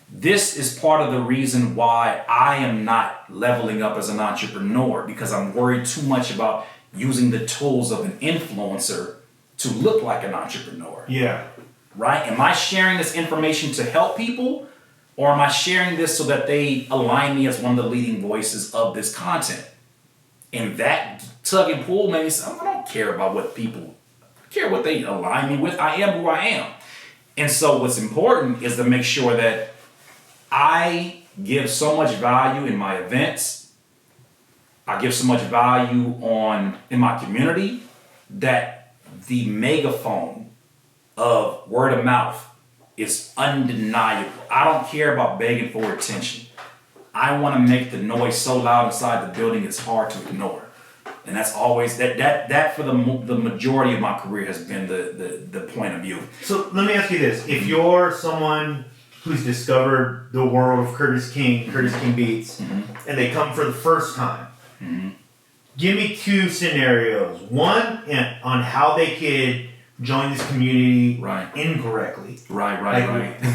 this is part of the reason why I am not leveling up as an entrepreneur, because I'm worried too much about using the tools of an influencer to look like an entrepreneur. Yeah. Right? Am I sharing this information to help people? Or am I sharing this so that they align me as one of the leading voices of this content? And that tug and pull made me say, I don't care about what people care what they align me with. I am who I am. And so what's important is to make sure that I give so much value in my events. I give so much value in my community that the megaphone of word of mouth is undeniable. I don't care about begging for attention. I want to make the noise so loud inside the building it's hard to ignore. And that's always that for the majority of my career has been the point of view. So let me ask you this: if you're someone who's discovered the world of Curtis King Beats, and they come for the first time. Mm-hmm. Give me 2 scenarios. One, on how they could join this community incorrectly. Right.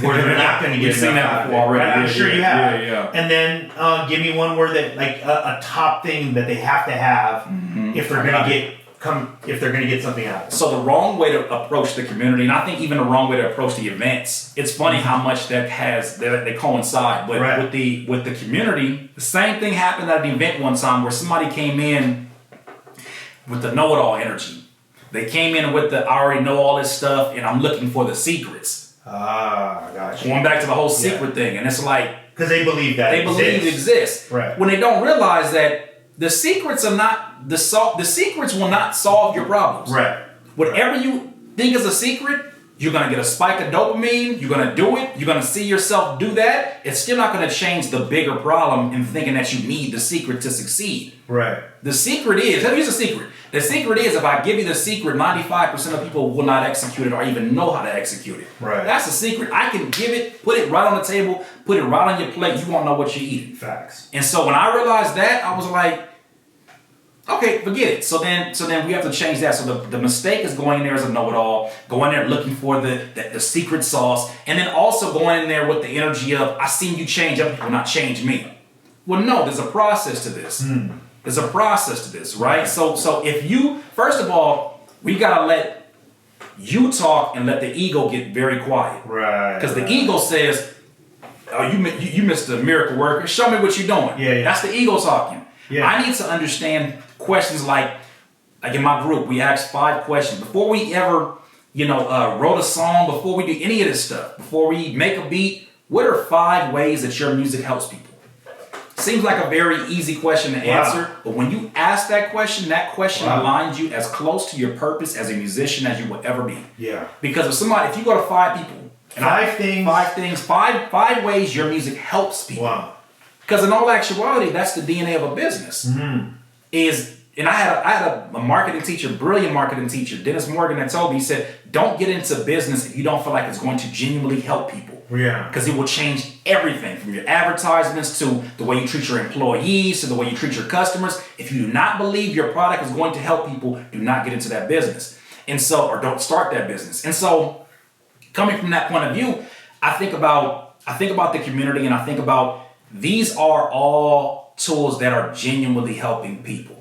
Where they're not going to get You've seen that before already. Right? I'm sure you have. Yeah. And then give me one where that like a top thing that they have to have if they're going to get something out of it. So the wrong way to approach the community, and I think even the wrong way to approach the events, it's funny how much they coincide. But with the community, the same thing happened at an event one time where somebody came in with the know-it-all energy. They came in with I already know all this stuff, and I'm looking for the secrets. Gotcha. Going back to the whole secret thing, and it's like because they believe that it exists. Right. When they don't realize that the secrets are not the secrets will not solve your problems. Right. Whatever you think is a secret, you're gonna get a spike of dopamine. You're gonna do it. You're gonna see yourself do that. It's still not gonna change the bigger problem in thinking that you need the secret to succeed. Right. The secret is, here's the secret. The secret is if I give you the secret, 95% of people will not execute it or even know how to execute it. Right. That's the secret. I can give it, put it right on the table, put it right on your plate. You won't know what you're eating. Facts. And so when I realized that, I was like, okay, forget it. So then we have to change that. So the mistake is going in there as a know-it-all, going there looking for the secret sauce, and then also going in there with the energy of, I seen you change other people, not change me. Well, no, there's a process to this. There's a process to this, right? So if you, first of all, we gotta let you talk and let the ego get very quiet. Right. Because the ego says, oh, you Mr. Miracle Worker, show me what you're doing. Yeah. That's the ego talking. Yeah. I need to understand questions like in my group, we asked 5 questions. Before we ever, wrote a song, before we do any of this stuff, before we make a beat, what are 5 ways that your music helps people? Seems like a very easy question to answer, but when you ask that question aligns you as close to your purpose as a musician as you will ever be. Yeah. Because if you go to 5 people, and 5 ways your music helps people. Wow. Because in all actuality, that's the DNA of a business. And I had a marketing teacher, brilliant marketing teacher, Dennis Morgan, that told me, he said, don't get into business if you don't feel like it's going to genuinely help people. Yeah. Because it will change everything from your advertisements to the way you treat your employees to the way you treat your customers. If you do not believe your product is going to help people, do not get into that business. Or don't start that business. And so coming from that point of view, I think about the community, and I think about these are all tools that are genuinely helping people.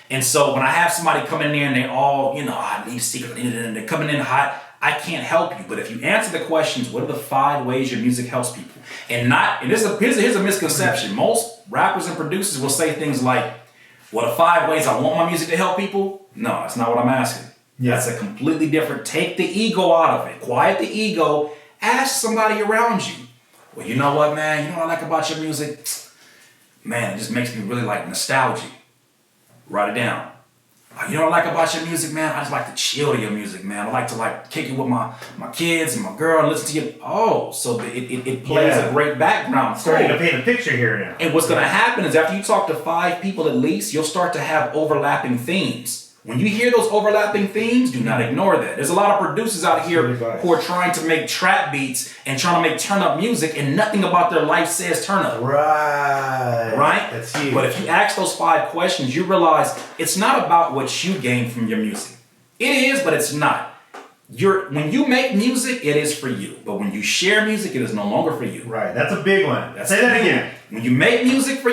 And so when I have somebody come in there and they all, I need a secret, and they're coming in hot, I can't help you. But if you answer the questions, what are the 5 ways your music helps people? And here's a misconception. Most rappers and producers will say things like, well, the 5 ways I want my music to help people? No, that's not what I'm asking. Yeah. That's a completely different, take the ego out of it. Quiet the ego. Ask somebody around you. Well, you know what, man? You know what I like about your music? Man, it just makes me really like nostalgia. Write it down. You know what I like about your music, man? I just like to chill to your music, man. I like to kick it with my kids and my girl and listen to you. Oh, so it plays a great background. Starting to paint a picture here now. And what's going to happen is after you talk to 5 people at least, you'll start to have overlapping themes. When you hear those overlapping themes, do not ignore that. There's a lot of producers out here who are trying to make trap beats and trying to make turn-up music, and nothing about their life says turn-up. Right? That's huge. But if you ask those 5 questions, you realize it's not about what you gain from your music. It is, but it's not. When you make music, it is for you. But when you share music, it is no longer for you. Right. That's a big one. Say that again. When you make music, it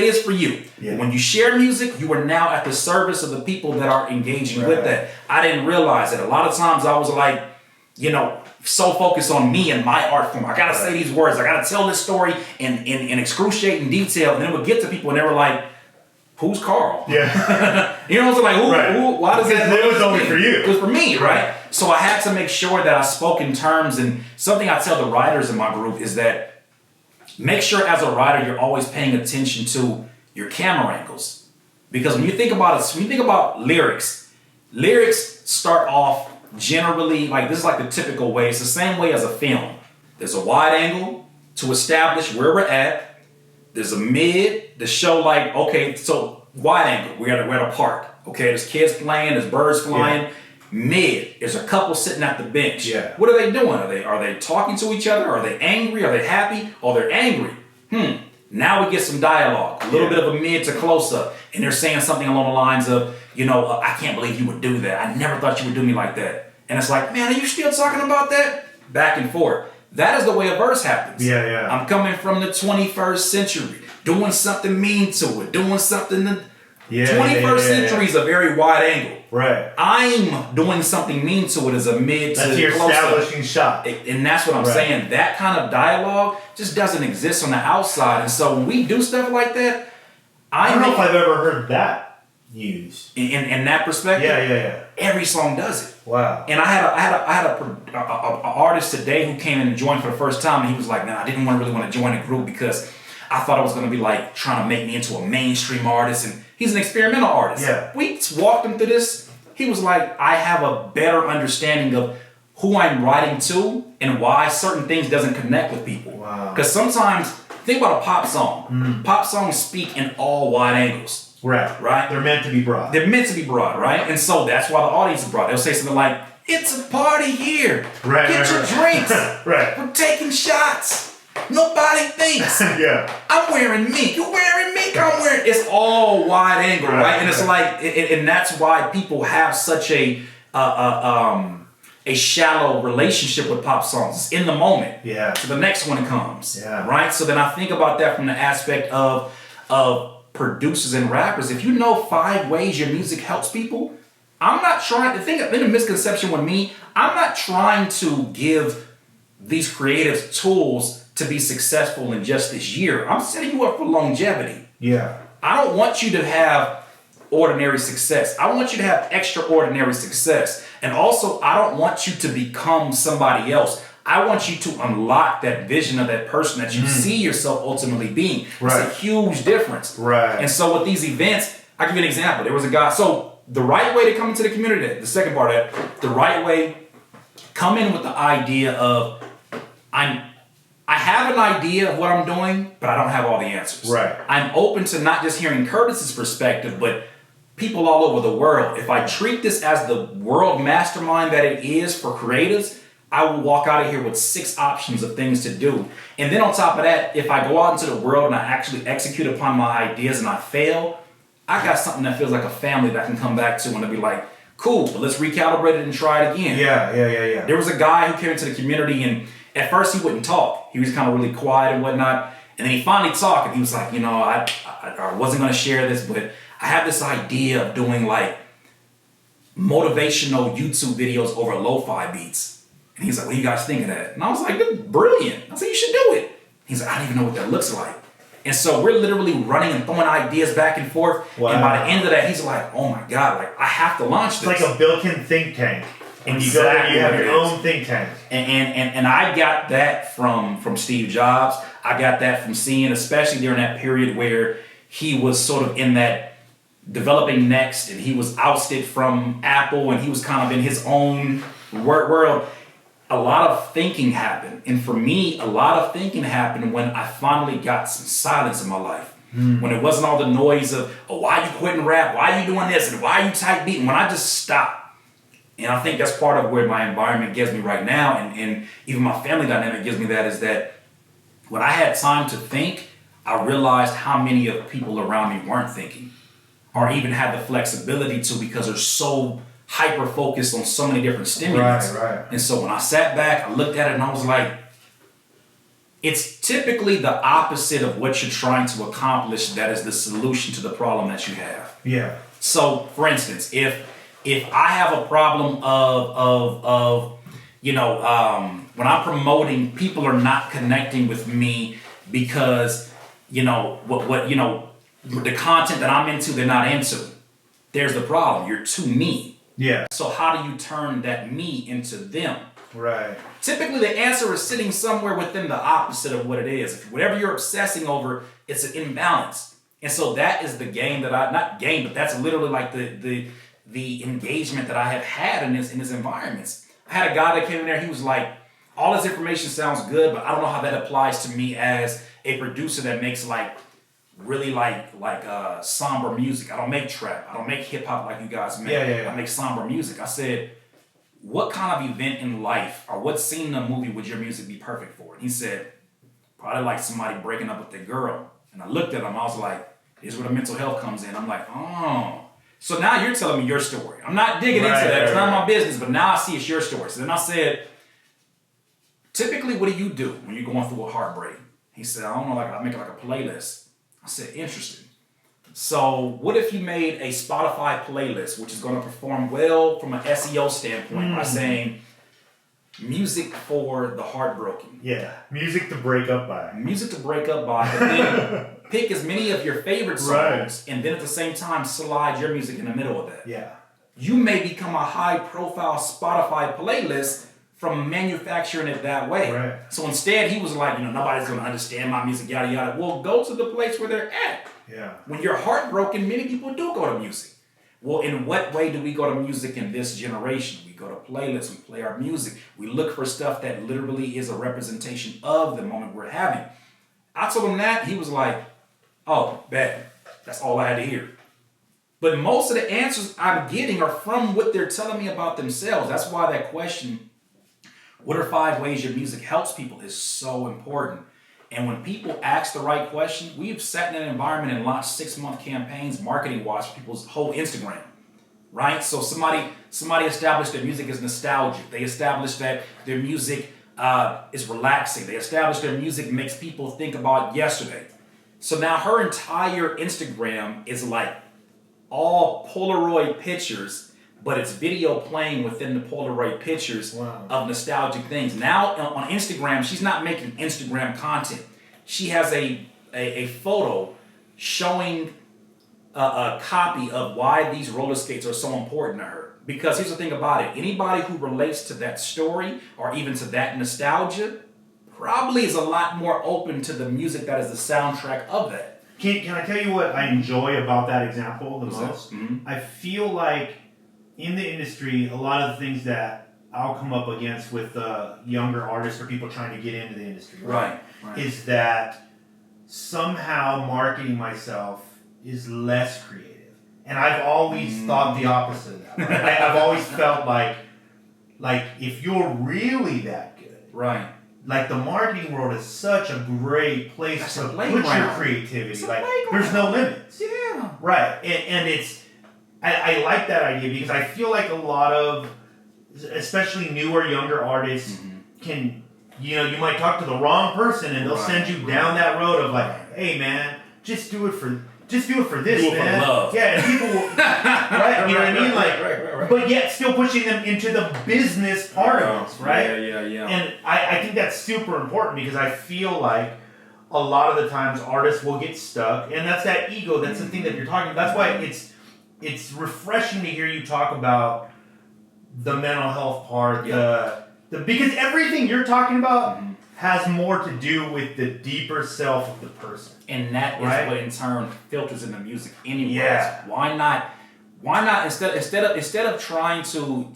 is for you. Yeah. When you share music, you are now at the service of the people that are engaging with that. I didn't realize that. A lot of times I was like, so focused on me and my art form. I gotta say these words. I gotta tell this story in excruciating detail. And then it would get to people and they were like, who's Carl? Yeah. You know what I'm saying? Who why does it? It was only for you. It was for me, right? So I had to make sure that I spoke in terms, and something I tell the writers in my group is that make sure as a writer you're always paying attention to your camera angles. Because when you think about lyrics start off generally like this is like the typical way. It's the same way as a film. There's a wide angle to establish where we're at. There's a mid to show like, okay, so wide angle, we're at a park. Okay, there's kids playing, there's birds flying. Yeah. Mid, there's a couple sitting at the bench. Yeah. What are they doing? Are they talking to each other? Are they angry? Are they happy? Oh, they're angry. Now we get some dialogue, a little bit of a mid to close up, and they're saying something along the lines of, I can't believe you would do that. I never thought you would do me like that. And it's like, man, are you still talking about that? Back and forth. That is the way a verse happens. Yeah. I'm coming from the 21st century, doing something mean to it, doing something. 21st century is a very wide angle. Right. I'm doing something mean to it as a mid to close up. That's your establishing shot. And that's what I'm saying. That kind of dialogue just doesn't exist on the outside. And so when we do stuff like that, I don't know if I've ever heard that used. In that perspective? Yeah. Every song does it. Wow. And I had a artist today who came in and joined for the first time, and he was like, "Man, I didn't really want to join a group because I thought it was going to be like trying to make me into a mainstream artist." And he's an experimental artist. Yeah. We walked him through this. He was like, "I have a better understanding of who I'm writing to and why certain things doesn't connect with people." Wow. Because sometimes, think about a pop song. Pop songs speak in all wide angles. Right? They're meant to be broad. Right? And so that's why the audience is broad. They'll say something like, "It's a party here. Get your drinks. We're taking shots. Nobody thinks. I'm wearing mink. You're wearing mink. I'm wearing." It's all wide angle, right? And it's like, and that's why people have such a shallow relationship with pop songs. It's in the moment. Yeah. So the next one comes. Yeah. Right? So then I think about that from the aspect of producers and rappers. If you know 5 ways your music helps people, I'm not trying to think of a misconception with me. I'm not trying to give these creatives tools to be successful in just this year. I'm setting you up for longevity. Yeah. I don't want you to have ordinary success. I want you to have extraordinary success. And also, I don't want you to become somebody else. I want you to unlock that vision of that person that you see yourself ultimately being. It's a huge difference. Right. And so with these events, I'll give you an example. There was a guy, so the right way to come into the community, the second part of that, the right way, come in with the idea of, I have an idea of what I'm doing, but I don't have all the answers. Right. I'm open to not just hearing Curtis's perspective, but people all over the world. If I treat this as the world mastermind that it is for creatives, I will walk out of here with 6 options of things to do. And then on top of that, if I go out into the world and I actually execute upon my ideas and I fail, I got something that feels like a family that I can come back to and I'll be like, cool, well, let's recalibrate it and try it again. Yeah. There was a guy who came into the community and at first he wouldn't talk. He was kind of really quiet and whatnot. And then he finally talked and he was like, I wasn't going to share this, but I have this idea of doing like motivational YouTube videos over lo-fi beats. And he's like, what do you guys think of that? And I was like, that's brilliant. I said, you should do it. He's like, I don't even know what that looks like. And so we're literally running and throwing ideas back and forth. Wow. And by the end of that, he's like, oh my God, like I have to launch this. It's like a built-in think tank. When you go there, you have your own think tank. And I got that from Steve Jobs. I got that from seeing, especially during that period where he was sort of in that developing next and he was ousted from Apple and he was kind of in his own world. A lot of thinking happened. And for me, a lot of thinking happened when I finally got some silence in my life. When it wasn't all the noise of, oh, why you quitting rap? Why you doing this? And why you type beating? When I just stopped. And I think that's part of where my environment gives me right now. And even my family dynamic gives me that is that when I had time to think, I realized how many of people around me weren't thinking or even had the flexibility to because they're so hyper focused on so many different stimulants. Right. And so when I sat back, I looked at it and I was like, it's typically the opposite of what you're trying to accomplish that is the solution to the problem that you have. Yeah. So for instance, if I have a problem of when I'm promoting, people are not connecting with me because the content that I'm into, they're not into. There's the problem. You're too me. Yeah. So how do you turn that me into them? Right. Typically, the answer is sitting somewhere within the opposite of what it is. If whatever you're obsessing over, it's an imbalance. And so that is the game that but that's literally like the engagement that I have had in his environments. I had a guy that came in there, he was like, all this information sounds good, but I don't know how that applies to me as a producer that makes really somber music. I don't make trap. I don't make hip hop like you guys make. Yeah. I make somber music. I said, what kind of event in life or what scene in a movie would your music be perfect for? And he said, probably like somebody breaking up with their girl. And I looked at him, I was like, here's where the mental health comes in. I'm like, oh. So now you're telling me your story. I'm not digging into that. It's not my business, but now I see it's your story. So then I said, typically, what do you do when you're going through a heartbreak? He said, I don't know, like I make like a playlist. I said, interesting. So what if you made a Spotify playlist, which is going to perform well from an SEO standpoint by saying music for the heartbroken. Yeah, music to break up by. Music to break up by. But then pick as many of your favorite songs and then at the same time slide your music in the middle of that. Yeah. You may become a high-profile Spotify playlist from manufacturing it that way. Right. So instead, he was like, nobody's going to understand my music, yada, yada. Well, go to the place where they're at. Yeah. When you're heartbroken, many people do go to music. Well, in what way do we go to music in this generation? We go to playlists, we play our music. We look for stuff that literally is a representation of the moment we're having. I told him that, he was like, oh, bad. That's all I had to hear. But most of the answers I'm getting are from what they're telling me about themselves. That's why that question, what are 5 ways your music helps people, is so important. And when people ask the right question, we've sat in an environment and launched 6-month campaigns, marketing-wise, for people's whole Instagram, right? So somebody established their music is nostalgic. They established that their music is relaxing. They established their music makes people think about yesterday. So now her entire Instagram is like all Polaroid pictures, but it's video playing within the Polaroid pictures of nostalgic things. Now on Instagram, she's not making Instagram content. She has a photo showing a copy of why these roller skates are so important to her. Because here's the thing about it. Anybody who relates to that story or even to that nostalgia probably is a lot more open to the music that is the soundtrack of that. Can I tell you what I enjoy about that example the most? Mm-hmm. I feel like in the industry, a lot of the things that I'll come up against with younger artists or people trying to get into the industry, right, is that somehow marketing myself is less creative. And I've always thought the opposite of that. Right? I've always felt like if you're really that good, right, like the marketing world is such a great place to put your creativity. Like there's no limits. Yeah. Right. And it's I like that idea because I feel like a lot of, especially newer, younger artists can, you might talk to the wrong person and they'll send you down that road of like, hey man, just do it for this, do it man. For love. Yeah, and people will, right? You know what I mean? Like, but yet still pushing them into the business part of this, right? Yeah. And I think that's super important because I feel like a lot of the times artists will get stuck, and that's that ego. That's the thing that you're talking about. That's why it's refreshing to hear you talk about the mental health part, because everything you're talking about has more to do with the deeper self of the person. And that is what in turn filters in the music anyways. Yeah. Why not instead of trying to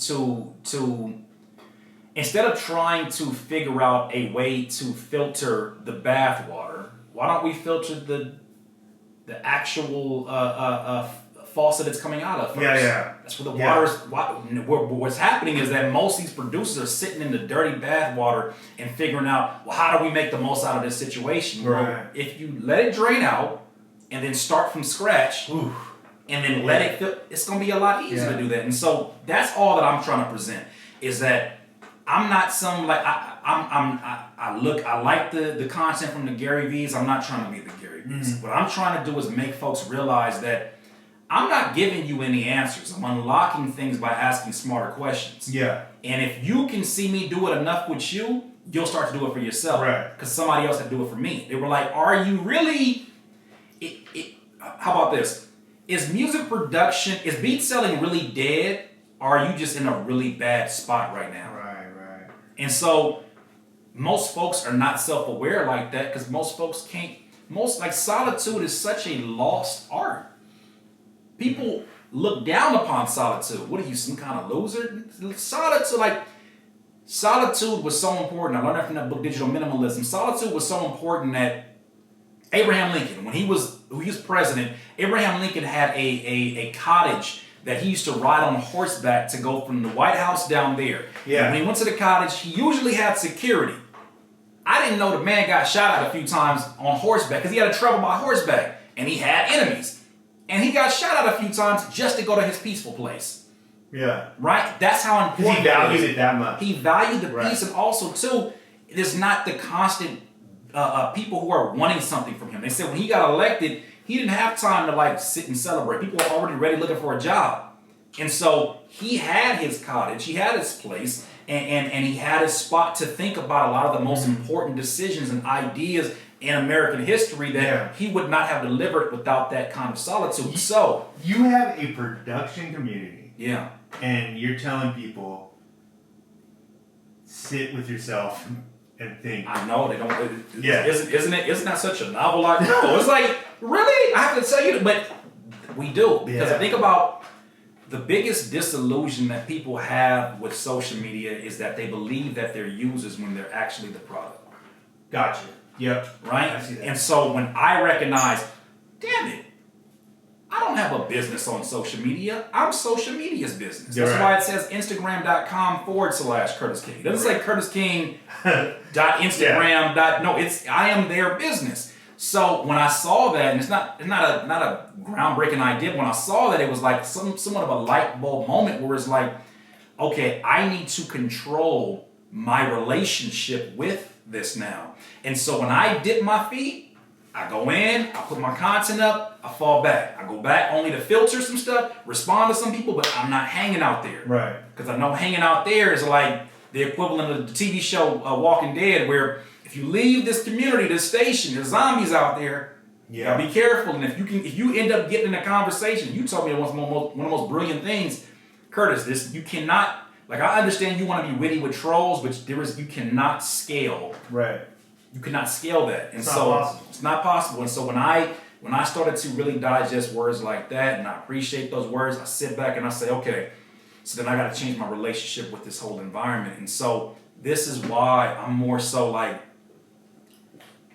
figure out a way to filter the bathwater, why don't we filter the actual faucet it's coming out of first? Yeah. That's where the water is. What's happening is that most of these producers are sitting in the dirty bath water and figuring out, well, how do we make the most out of this situation? Right. Well, if you let it drain out and then start from scratch and then let it fill, it's going to be a lot easier to do that. And so that's all that I'm trying to present is that I'm not some like I like the content from the Gary V's. I'm not trying to be the Gary V's. What I'm trying to do is make folks realize that I'm not giving you any answers. I'm unlocking things by asking smarter questions. Yeah. And if you can see me do it enough with you, you'll start to do it for yourself. Right. Because somebody else had to do it for me. They were like, are you really... how about this? Is music production, is beat selling really dead? Or are you just in a really bad spot right now? Right. And so most folks are not self-aware like that because most folks can't... solitude is such a lost art. People look down upon solitude. What are you, some kind of loser? Solitude was so important. I learned that from that book, Digital Minimalism. Solitude was so important that Abraham Lincoln, when he was president, Abraham Lincoln had a cottage that he used to ride on horseback to go from the White House down there. Yeah. And when he went to the cottage, he usually had security. I didn't know the man got shot at a few times on horseback because he had to travel by horseback and he had enemies. And he got shot at a few times just to go to his peaceful place. Yeah. Right? That's how important he valued it that much. He valued the peace, and also, too, there's not the constant people who are wanting something from him. They said when he got elected, he didn't have time to like sit and celebrate. People were already ready looking for a job. And so he had his cottage, he had his place, and he had his spot to think about a lot of the most important decisions and ideas in American history that he would not have delivered without that kind of solitude. So you have a production community. Yeah. And you're telling people, sit with yourself and think. I know they don't. Isn't that such a novel idea? No, it's like, really? I have to tell you, but we do, because I think about the biggest disillusion that people have with social media is that they believe that they're users when they're actually the product. Gotcha. Yep. Right? I see that. And so when I recognize, damn it, I don't have a business on social media. I'm social media's business. That's why it says Instagram.com/Curtis King. It doesn't say Curtis King .Instagram. No, I am their business. So when I saw that, and it's not a groundbreaking idea, when I saw that, it was like somewhat of a light bulb moment where it's like, okay, I need to control my relationship with this now. And so when I dip my feet, I go in, I put my content up, I fall back. I go back only to filter some stuff, respond to some people, but I'm not hanging out there. Right. Because I know hanging out there is like the equivalent of the TV show Walking Dead, where if you leave this community, this station, there's zombies out there. You gotta be careful. And if you end up getting in a conversation, you told me one of the most brilliant things, Curtis, you cannot, like, I understand you want to be witty with trolls, but you cannot scale. Right. You cannot scale that. And it's not possible. It's not possible. And so when I started to really digest words like that and I appreciate those words, I sit back and I say, okay, so then I got to change my relationship with this whole environment. And so this is why I'm more so like,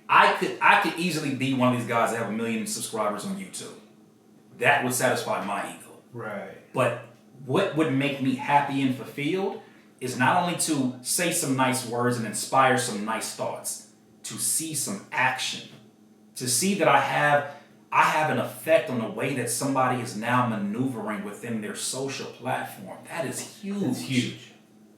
I could easily be one of these guys that have 1 million subscribers on YouTube. That would satisfy my ego. Right. But what would make me happy and fulfilled is not only to say some nice words and inspire some nice thoughts, to see some action, to see that I have an effect on the way that somebody is now maneuvering within their social platform. That is huge. It's huge.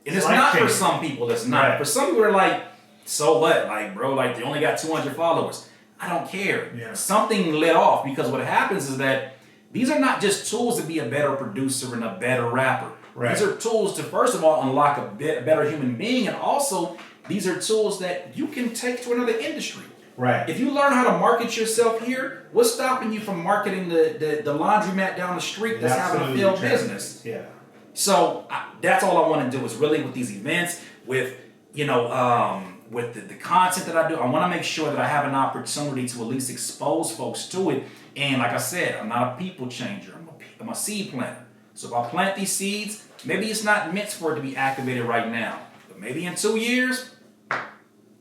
And it's not for some people, it's not. Right. For some people are like, so what? Like, bro, like they only got 200 followers. I don't care. Yeah. Something lit off, because what happens is that these are not just tools to be a better producer and a better rapper. Right. These are tools to, first of all, unlock a better human being, and also these are tools that you can take to another industry. Right. If you learn how to market yourself here, what's stopping you from marketing the laundromat down the street that's having a failed business? Yeah. So that's all I want to do is really with these events, with with the content that I do, I want to make sure that I have an opportunity to at least expose folks to it. And like I said, I'm not a people changer. I'm a seed planter. So if I plant these seeds, maybe it's not meant for it to be activated right now. But maybe in 2 years,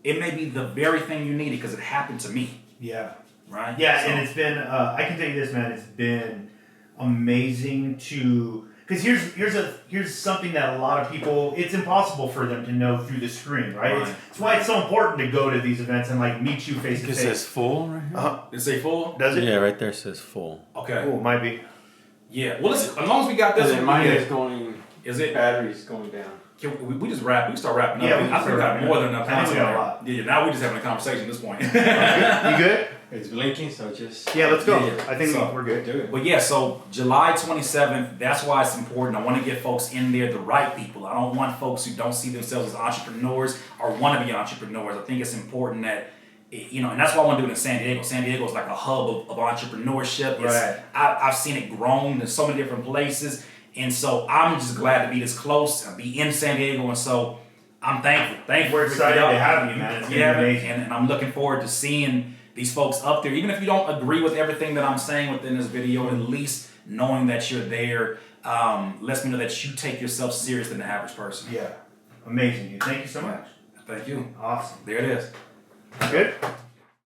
it may be the very thing you needed because it happened to me. Yeah. Right? Yeah, so, and it's been, I can tell you this, man, it's been amazing to... Because here's something that a lot of people, it's impossible for them to know through the screen, right? It's why it's so important to go to these events and like meet you face to face. It says full right here? Does it say full? Does it? Yeah, right there says full. Okay. Cool, might be. Yeah, well, listen, as long as we got this one. Mine is going, battery's going down. Can we just wrap? We can start wrapping up. Yeah, I think we got more than enough time. I think we got a lot. Yeah, now we're just having a conversation at this point. You good? It's blinking, so just... Yeah, let's go. Yeah. I think we're good. Do it. But yeah, so July 27th, that's why it's important. I want to get folks in there, the right people. I don't want folks who don't see themselves as entrepreneurs or want to be entrepreneurs. I think it's important that, and that's why I want to do it in San Diego. San Diego is like a hub of entrepreneurship. Right. I've seen it grown in so many different places. And so I'm just glad to be this close and be in San Diego. And so I'm thankful. We're excited to have you, man. It's yeah, amazing. And I'm looking forward to seeing these folks up there. Even if you don't agree with everything that I'm saying within this video, at least knowing that you're there lets me know that you take yourself serious than the average person. Yeah. Amazing, dude. Thank you so much. Thank you. Awesome. There it is. Good?